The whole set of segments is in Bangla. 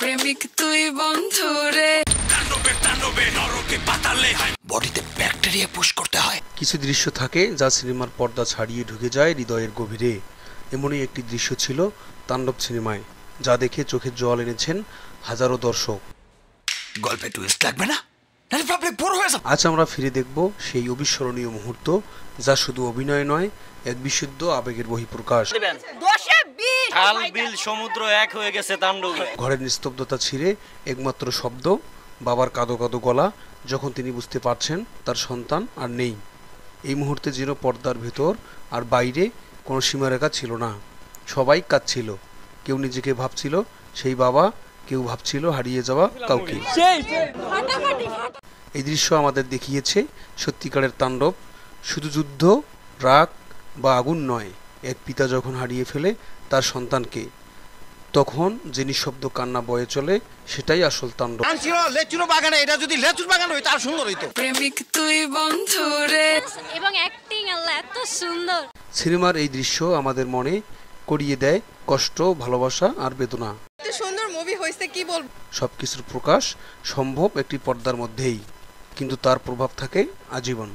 প্রেমিক তুই বন্ধু রে। বডিতে ব্যাকটেরিয়া পুশ করতে হয়। কিছু দৃশ্য থাকে যা সিনেমার পর্দা ছাড়িয়ে ঢুকে যায় হৃদয়ের গভীরে। এমনই একটি দৃশ্য ছিল তাণ্ডব সিনেমায়, যা দেখে চোখের জল এনেছেন হাজারো দর্শক। গল্পে টুইস্ট লাগবে না, পাবলিক বোর হয়ে যাবে। আজ আমরা ফিরে দেখব সেই অবিস্মরণীয় মুহূর্ত, যা শুধু অভিনয় নয়, এক বিশুদ্ধ আবেগের বহিঃপ্রকাশ। খাল বিল সমুদ্র এক হয়ে গেছে তাণ্ডবে। ঘরের নিস্তব্ধতা ছিঁড়ে একমাত্র শব্দ, বাবার কাঁদো কাঁদো গলা, যখন তিনি বুঝতে পারছেন তার সন্তান আর নেই। এই মুহূর্তে যেন পর্দার ভেতর আর বাইরে কোনো সীমারেখা ছিল না। সবাই কাঁদছিল, কেউ নিজেকে ভাবছিল সেই বাবা, কেউ ভাবছিল হারিয়ে যাওয়া কাউকে। এই দৃশ্য আমাদের দেখিয়েছে সত্যিকারের তাণ্ডব শুধু যুদ্ধ, রাগ বা আগুন নয়। এক পিতা যখন হারিয়ে ফেলে তার সন্তানকে, তখন যে নিঃশব্দ কান্না বয়ে চলে, সেটাই আসল তাণ্ডব। এটা যদি লেচুর বাগান হইতো আর সুন্দর হইতো। প্রেমিক তুই বন্ধু রে। এবং অ্যাক্টিং আল্লাহ এত সুন্দর। সিনেমার এই দৃশ্য আমাদের মনে করিয়ে দেয় কষ্ট, ভালোবাসা আর বেদনা। এত সুন্দর মুভি হয়েছে কি বলবো। সবকিছুর প্রকাশ সম্ভব একটি পর্দার মধ্যেই, কিন্তু তার প্রভাব থাকে আজীবন।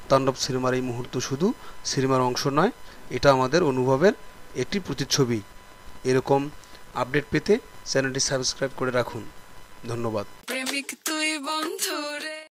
তাণ্ডব সিনেমার এই মুহূর্ত শুধু সিনেমার অংশ নয়, এটা আমাদের অনুভবের একটি প্রতিচ্ছবি। এরকম আপডেট পেতে চ্যানেলটি সাবস্ক্রাইব করে রাখুন। ধন্যবাদ। প্রেমিক তুই বন্ধু